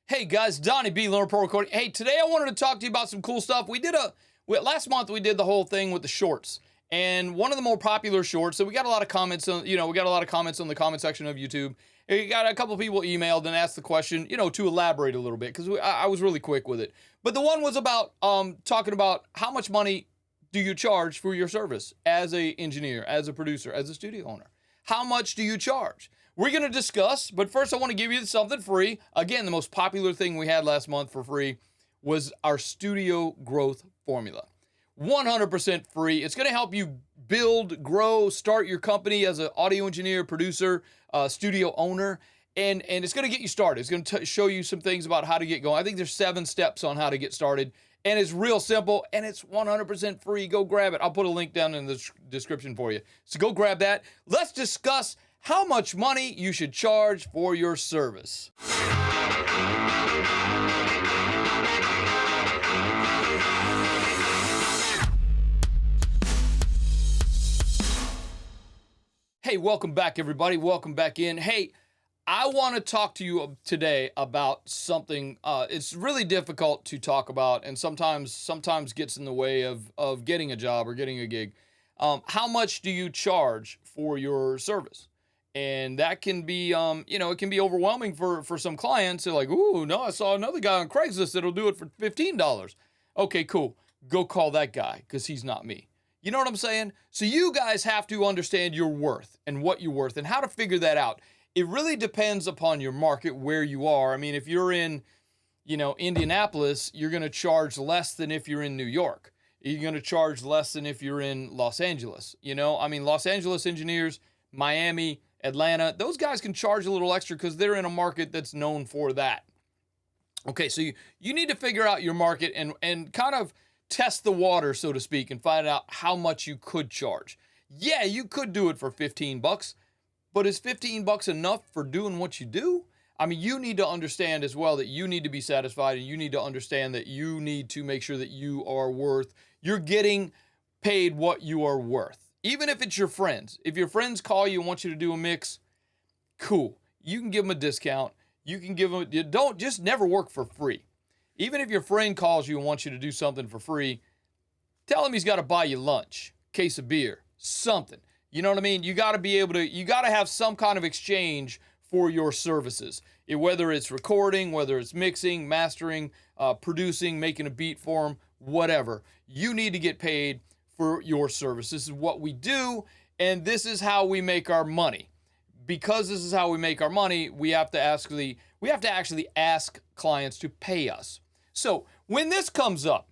Hey guys, Donnie B, Learner Pro Recording. Hey, today I wanted to talk to you about some cool stuff. Last month we did the whole thing with the shorts, and one of the more popular shorts. So we got a lot of comments on, we got a lot of comments on the comment section of YouTube. We got a couple of people emailed and asked the question, to elaborate a little bit because I was really quick with it. But the one was about talking about how much money do you charge for your service as a engineer, as a producer, as a studio owner. How much do you charge? We're going to discuss, but first I want to give you something free. Again, the most popular thing we had last month for free was our studio growth formula. 100% free. It's going to help you build, grow, start your company as an audio engineer, producer, studio owner, and it's going to get you started. It's going to show you some things about how to get going. I think there's 7 steps on how to get started, and it's real simple, and it's 100% free. Go grab it. I'll put a link down in the description for you. So go grab that. Let's discuss how much money you should charge for your service. Hey, welcome back, everybody. Welcome back in. Hey, I want to talk to you today about something. It's really difficult to talk about, and sometimes gets in the way of getting a job or getting a gig. How much do you charge for your service? And that can be, it can be overwhelming for some clients. They're like, ooh, no, I saw another guy on Craigslist that'll do it for $15. Okay, cool. Go call that guy because he's not me. You know what I'm saying? So you guys have to understand your worth and what you're worth and how to figure that out. It really depends upon your market, where you are. I mean, if you're in, Indianapolis, you're going to charge less than if you're in New York. You're going to charge less than if you're in Los Angeles. Los Angeles engineers, Miami, Atlanta, those guys can charge a little extra because they're in a market that's known for that. Okay, so you need to figure out your market and kind of test the water, so to speak, and find out how much you could charge. Yeah, you could do it for $15, but is $15 enough for doing what you do? I mean, you need to understand as well that you need to be satisfied, and you need to understand that you need to make sure that you're getting paid what you are worth. Even if it's your friends. If your friends call you and want you to do a mix, cool. You can give them a discount. You can give them, don't just never work for free. Even if your friend calls you and wants you to do something for free, tell him he's got to buy you lunch, case of beer, something. You know what I mean? You got to have some kind of exchange for your services. Whether it's recording, whether it's mixing, mastering, producing, making a beat for them, whatever. You need to get paid for your service. This is what we do, and this is how we make our money. Because this is how we make our money, we have to actually ask clients to pay us. So when this comes up,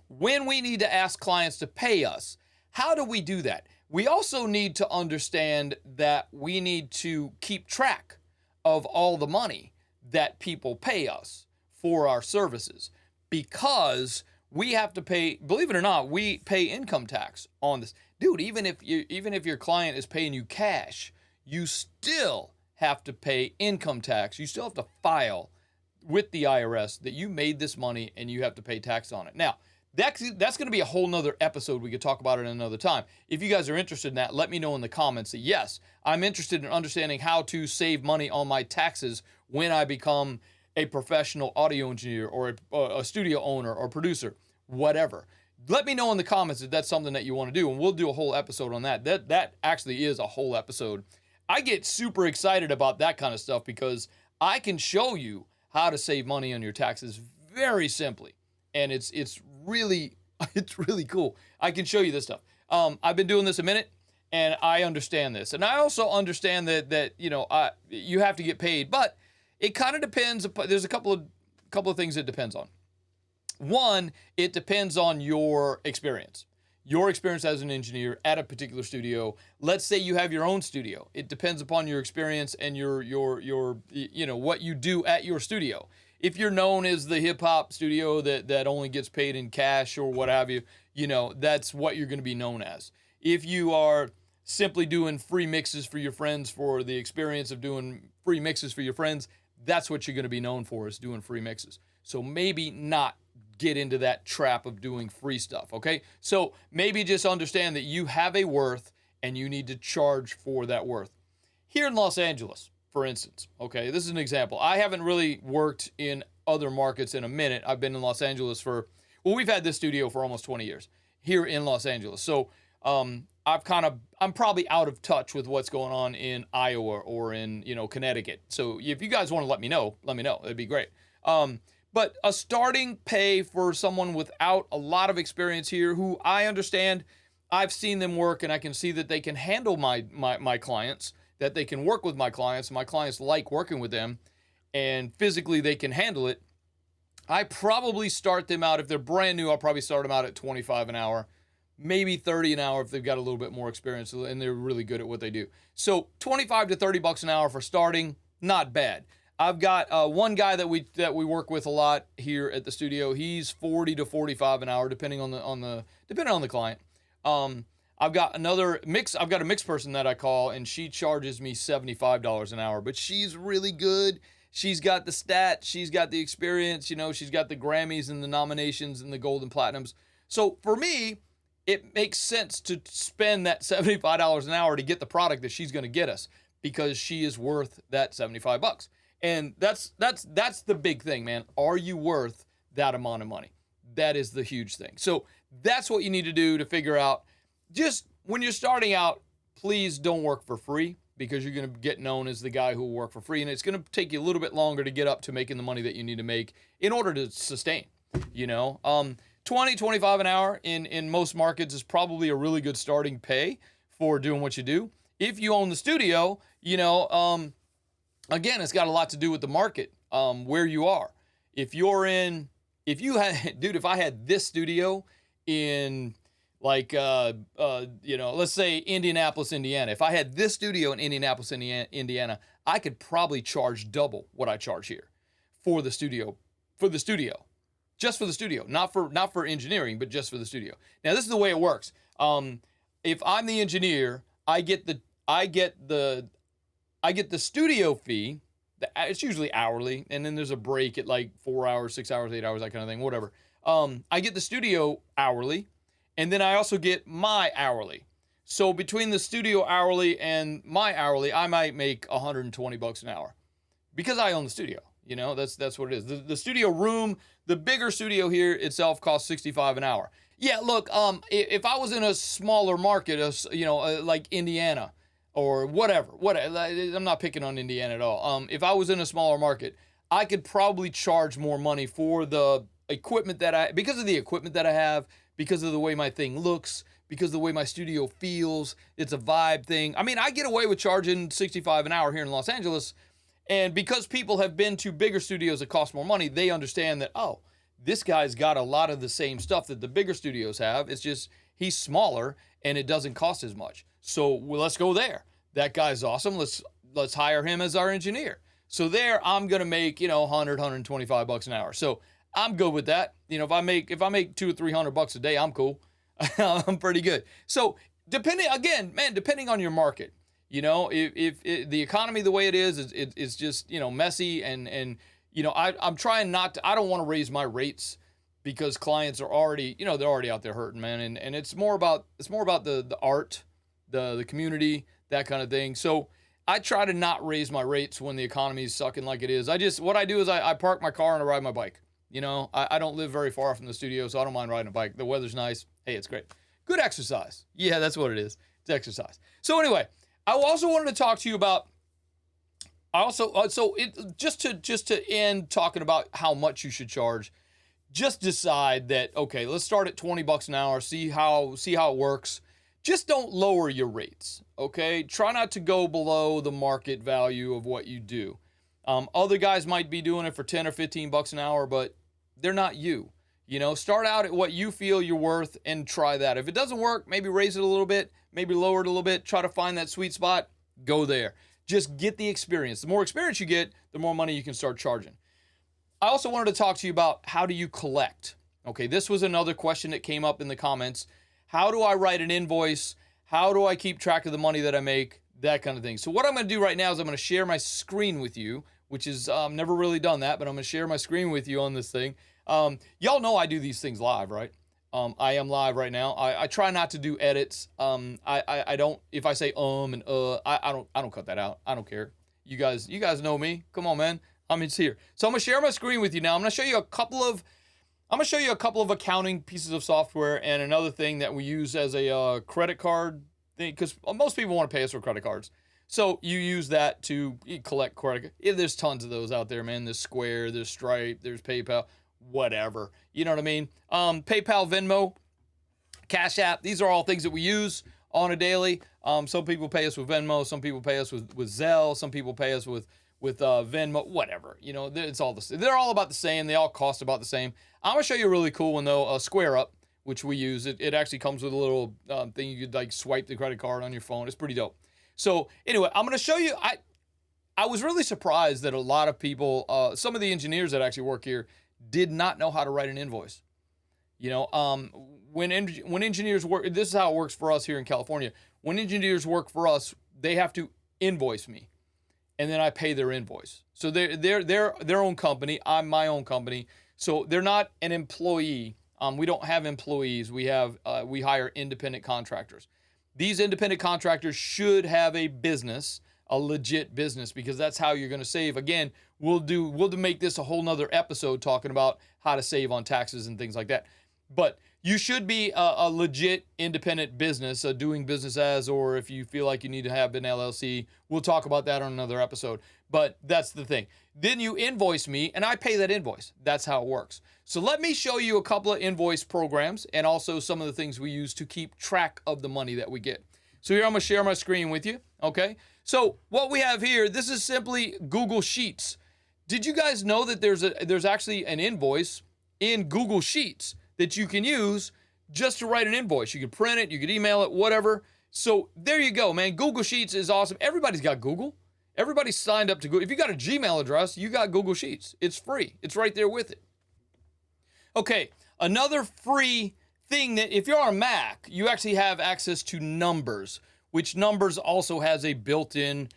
when we need to ask clients to pay us, how do we do that? We also need to understand that we need to keep track of all the money that people pay us for our services, because we have to pay, believe it or not, we pay income tax on this. Dude, even if your client is paying you cash, you still have to pay income tax. You still have to file with the IRS that you made this money and you have to pay tax on it. Now, that's going to be a whole nother episode. We could talk about it another time. If you guys are interested in that, let me know in the comments that yes, I'm interested in understanding how to save money on my taxes when I become a professional audio engineer or a studio owner or producer, whatever. Let me know in the comments if that's something that you want to do, and we'll do a whole episode on that. That actually is a whole episode. I get super excited about that kind of stuff because I can show you how to save money on your taxes very simply, and it's really cool. I can show you this stuff. I've been doing this a minute, and I understand this, and I also understand that you have to get paid, but it kind of depends. There's a couple of things it depends on. One, it depends on your experience. Your experience as an engineer at a particular studio. Let's say you have your own studio. It depends upon your experience and your what you do at your studio. If you're known as the hip hop studio that only gets paid in cash or what have you, that's what you're going to be known as. If you are simply doing free mixes for your friends for the experience of doing free mixes for your friends, that's what you're going to be known for, is doing free mixes. So maybe not get into that trap of doing free stuff, okay? So maybe just understand that you have a worth and you need to charge for that worth. Here in Los Angeles, for instance, okay, this is an example. I haven't really worked in other markets in a minute. I've been in Los Angeles well, we've had this studio for almost 20 years here in Los Angeles. So I'm probably out of touch with what's going on in Iowa or in, Connecticut. So if you guys want to let me know. It'd be great. But a starting pay for someone without a lot of experience here, who I understand, I've seen them work and I can see that they can handle my clients, that they can work with my clients. My clients like working with them, and physically they can handle it. I probably start them out, if they're brand new, I'll probably start them out at 25 an hour, maybe 30 an hour if they've got a little bit more experience and they're really good at what they do. So 25 to 30 bucks an hour for starting, not bad. I've got one guy that we work with a lot here at the studio. He's 40 to 45 an hour, depending on the client. I've got a mix person that I call, and she charges me $75 an hour, but she's really good. She's got the stats, she's got the experience, she's got the Grammys and the nominations and the gold and platinums. So for me, it makes sense to spend that $75 an hour to get the product that she's going to get us, because she is worth that 75 bucks. And that's the big thing, man. Are you worth that amount of money? That is the huge thing. So that's what you need to do to figure out. Just when you're starting out, please don't work for free, because you're going to get known as the guy who will work for free. And it's going to take you a little bit longer to get up to making the money that you need to make in order to sustain, 20, 25 an hour in most markets is probably a really good starting pay for doing what you do. If you own the studio, again, it's got a lot to do with the market, where you are. If I had this studio in let's say Indianapolis, Indiana. If I had this studio in Indianapolis, Indiana, I could probably charge double what I charge here for the studio, just for the studio, not for engineering, but just for the studio. Now, this is the way it works. If I'm the engineer, I get the studio fee. It's usually hourly, and then there's a break at like 4 hours, 6 hours, 8 hours, that kind of thing, whatever. I get the studio hourly, and then I also get my hourly. So between the studio hourly and my hourly, I might make 120 bucks an hour, because I own the studio. That's what it is. The studio room, the bigger studio here itself, costs 65 an hour. Yeah, look, if I was in a smaller market, like Indiana or whatever, I'm not picking on Indiana at all. If I was in a smaller market, I could probably charge more money for the equipment because of the equipment that I have, because of the way my thing looks, because of the way my studio feels. It's a vibe thing. I mean, I get away with charging 65 an hour here in Los Angeles, and because people have been to bigger studios that cost more money, they understand that, oh, this guy's got a lot of the same stuff that the bigger studios have. It's just he's smaller and it doesn't cost as much. So let's go there. That guy's awesome. Let's hire him as our engineer. So there, I'm gonna make 100, 125 bucks an hour. So I'm good with that. If I make $200 or $300 a day, I'm cool. I'm pretty good. So depending on your market, if the economy the way it is, it's just messy, and I'm trying not to. I don't want to raise my rates, because clients are already they're already out there hurting, man, and it's more about the art, the community, that kind of thing. So I try to not raise my rates when the economy is sucking like it is. What I do is I park my car and I ride my bike. I don't live very far from the studio, so I don't mind riding a bike. The weather's nice. Hey, it's great. Good exercise. Yeah, that's what it is. It's exercise. So anyway, I also wanted to talk to you about. Just to end talking about how much you should charge. Just decide that, okay, let's start at 20 bucks an hour. See how it works. Just don't lower your rates. Okay, try not to go below the market value of what you do. Other guys might be doing it for 10 or 15 bucks an hour, but they're not you. Start out at what you feel you're worth and try that. If it doesn't work, maybe raise it a little bit, maybe lower it a little bit, try to find that sweet spot, go there. Just get the experience. The more experience you get, the more money you can start charging. I also wanted to talk to you about, how do you collect? Okay, this was another question that came up in the comments. How do I write an invoice? How do I keep track of the money that I make? That kind of thing. So what I'm going to do right now is I'm going to share my screen with you, which is never really done that, but I'm going to share my screen with you on this thing. Y'all know I do these things live, right? I am live right now. I try not to do edits. I don't. If I say and I don't cut that out. I don't care. You guys know me. Come on, man. It's here. So I'm gonna share my screen with you now. I'm gonna show you a couple of accounting pieces of software and another thing that we use as a credit card thing, because most people want to pay us for credit cards. So you use that to collect credit. There's tons of those out there, man. There's Square, there's Stripe, there's PayPal, whatever. You know what I mean? PayPal, Venmo, Cash App. These are all things that we use on a daily. Some people pay us with Venmo. Some people pay us with Zelle. Some people pay us with Venmo, whatever. You know, it's all the same. They're all about the same. They all cost about the same. I'm gonna show you a really cool one though. Square Up, which we use. It actually comes with a little thing you could like swipe the credit card on your phone. It's pretty dope. So anyway, I'm gonna show you. I was really surprised that a lot of people, some of the engineers that actually work here, did not know how to write an invoice. You know, when engineers work, this is how it works for us here in California. When engineers work for us, they have to invoice me, and then I pay their invoice. So they're their own company. I'm my own company. So they're not an employee. We don't have employees. We hire independent contractors. These independent contractors should have a business, a legit business, because that's how you're going to save. Again, we'll make this a whole nother episode talking about how to save on taxes and things like that. But you should be a legit independent business, doing business as, or if you feel like you need to have an LLC, we'll talk about that on another episode. But that's the thing. Then you invoice me and I pay that invoice. That's how it works. So let me show you a couple of invoice programs and also some of the things we use to keep track of the money that we get. So here I'm gonna share my screen with you, okay? So what we have here, this is simply Google Sheets. Did you guys know that there's actually an invoice in Google Sheets that you can use just to write an invoice? You can print it, you can email it, whatever. So there you go, man. Google Sheets is awesome. Everybody's got Google. Everybody's signed up to Google. If you got a Gmail address, you got Google Sheets. It's free. It's right there with it. Okay, another free thing that if you're on a Mac, you actually have access to Numbers, which Numbers also has a built-in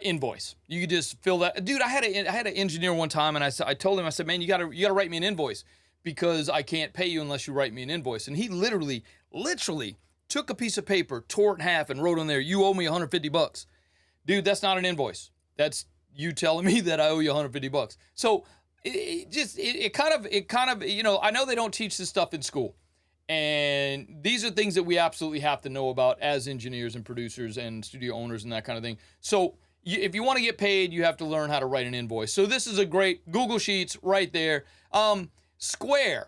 invoice. You could just fill that. Dude, I had an engineer one time, and I told him, I said, man, you gotta write me an invoice, because I can't pay you unless you write me an invoice. And he literally took a piece of paper, tore it in half, and wrote on there, you owe me $150. Dude, that's not an invoice. That's you telling me that I owe you $150. So it kind of, you know, I know they don't teach this stuff in school. And these are things that we absolutely have to know about as engineers and producers and studio owners and that kind of thing. So if you want to get paid, you have to learn how to write an invoice. So this is a great Google Sheets right there. Square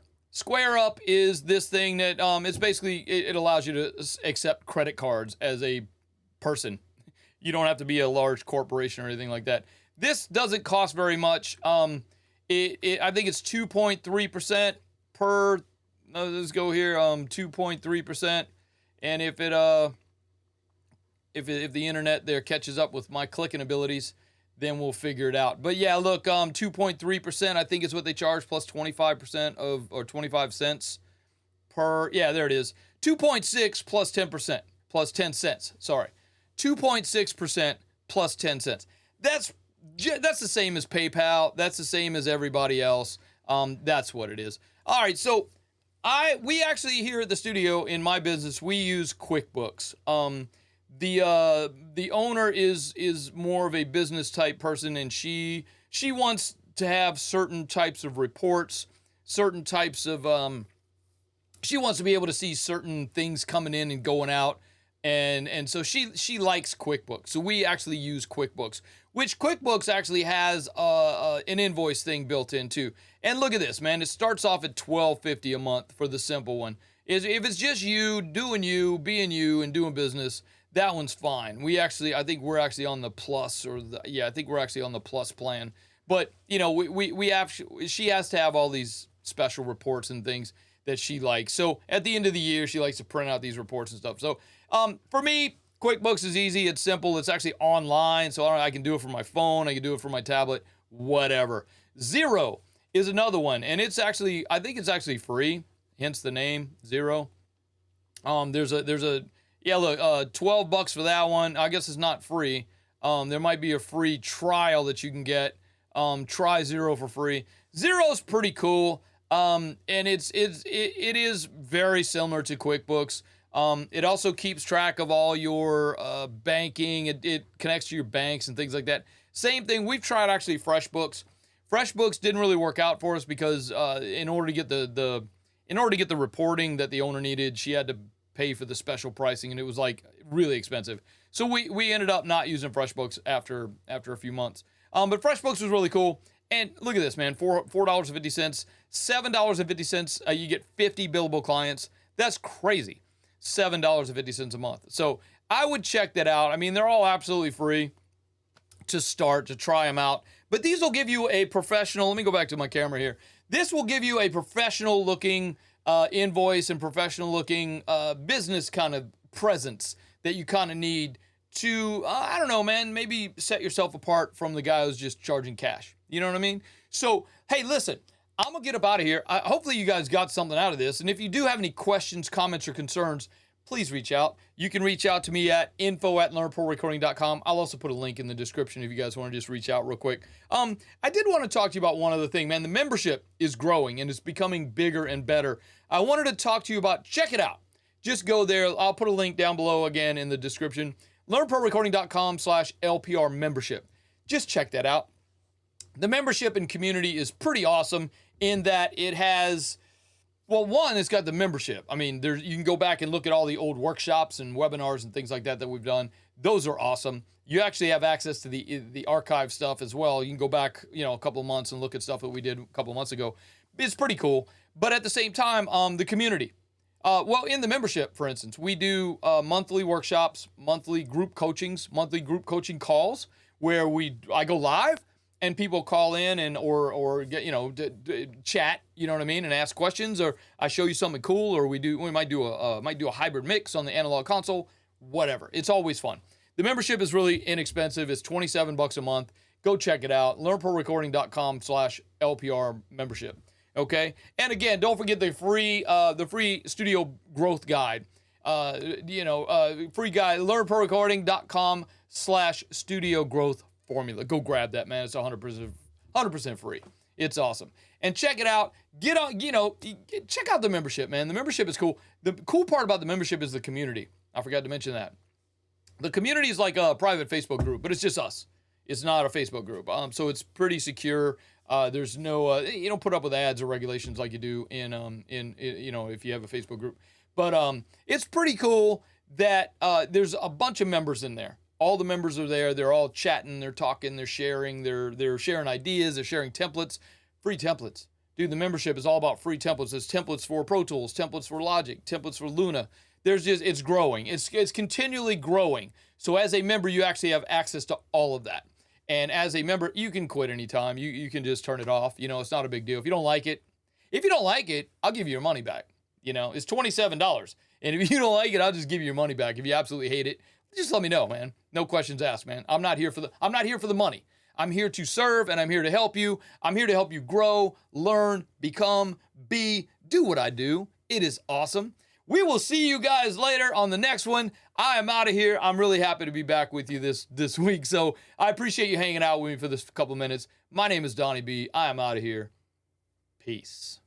Up is this thing that it's basically, it allows you to accept credit cards as a person. You don't have to be a large corporation or anything like that. This doesn't cost very much. I think it's 2.3% per. Let's go here. 2.3%, and if the internet there catches up with my clicking abilities, then we'll figure it out. But yeah, look, 2.3%, I think is what they charge, plus 25% or 25 cents per, yeah, there it is. 2.6 plus 10%, plus 10 cents, sorry. 2.6% plus 10 cents. That's the same as PayPal. That's the same as everybody else. That's what it is. All right, so we actually here at the studio in my business, we use QuickBooks. The owner is more of a business type person, and she wants to have certain types of reports, certain types of she wants to be able to see certain things coming in and going out, and so she likes QuickBooks. So we actually use QuickBooks, which QuickBooks actually has an invoice thing built in too. And look at this, man. It starts off at $12.50 a month for the simple one. If it's just you doing you, being you, and doing business, that one's fine. I think we're actually on the plus, I think we're actually on the plus plan. But you know, she has to have all these special reports and things that she likes. So at the end of the year, she likes to print out these reports and stuff. So for me, QuickBooks is easy. It's simple. It's actually online, so I can do it from my phone. I can do it from my tablet, whatever. Xero is another one, and I think it's actually free. Hence the name Xero. There's a yeah, look, $12 for that one. I guess it's not free. There might be a free trial that you can get. Try Xero for free. Xero's pretty cool. And it is very similar to QuickBooks. It also keeps track of all your banking. It connects to your banks and things like that. Same thing. We've tried actually FreshBooks. FreshBooks didn't really work out for us because in order to get the reporting that the owner needed, she had to pay for the special pricing, and it was like really expensive. So we ended up not using FreshBooks after a few months. But FreshBooks was really cool. And look at this, man, $4.50, $7.50. You get 50 billable clients. That's crazy. $7.50 a month. So I would check that out. I mean, they're all absolutely free to start, to try them out. But these will give you a professional, let me go back to my camera here. This will give you a professional looking invoice and professional looking business kind of presence that you kind of need to, I don't know, man, maybe set yourself apart from the guy who's just charging cash. You know what I mean? So, hey, listen, I'm going to get up out of here. Hopefully you guys got something out of this. And if you do have any questions, comments, or concerns, please reach out. You can reach out to me at info@learnprorecording.com. I'll also put a link in the description if you guys want to just reach out real quick. I did want to talk to you about one other thing, man. The membership is growing and it's becoming bigger and better. I wanted to talk to you about, check it out. Just go there. I'll put a link down below again in the description. learnprorecording.com/LPR membership. Just check that out. The membership and community is pretty awesome in that it has, well, one, it's got the membership. I mean, you can go back and look at all the old workshops and webinars and things like that we've done. Those are awesome. You actually have access to the archive stuff as well. You can go back, a couple of months and look at stuff that we did a couple of months ago. It's pretty cool. But at the same time, the community. In the membership, for instance, we do monthly workshops, monthly group coachings, monthly group coaching calls where I go live. And people call in or get, chat, you know what I mean, and ask questions, or I show you something cool, or we might do a hybrid mix on the analog console, whatever. It's always fun. The membership is really inexpensive. It's $27 a month. Go check it out. learnprorecording.com/LPR membership. Okay. And again, don't forget the free studio growth guide. Free guide, learnprorecording.com/studio growth formula. Go grab that, man. It's 100% free. It's awesome. And check it out. Check out the membership, man. The membership is cool. The cool part about the membership is the community. I forgot to mention that. The community is like a private Facebook group, but it's just us. It's not a Facebook group. So it's pretty secure. There's no, you don't put up with ads or regulations like you do in if you have a Facebook group. But it's pretty cool that there's a bunch of members in there. All the members are there. They're all chatting. They're talking. They're sharing. They're sharing ideas. They're sharing templates. Free templates. Dude, the membership is all about free templates. There's templates for Pro Tools, templates for Logic, templates for Luna. It's growing. It's continually growing. So as a member, you actually have access to all of that. And as a member, you can quit anytime. You can just turn it off. It's not a big deal. If you don't like it, I'll give you your money back. It's $27. And if you don't like it, I'll just give you your money back. If you absolutely hate it, just let me know, man. No questions asked, man. I'm not here for the money. I'm here to serve, and I'm here to help you. I'm here to help you grow, learn, become, do what I do. It is awesome. We will see you guys later on the next one. I am out of here. I'm really happy to be back with you this week. So I appreciate you hanging out with me for this couple minutes. My name is Donnie B. I am out of here. Peace.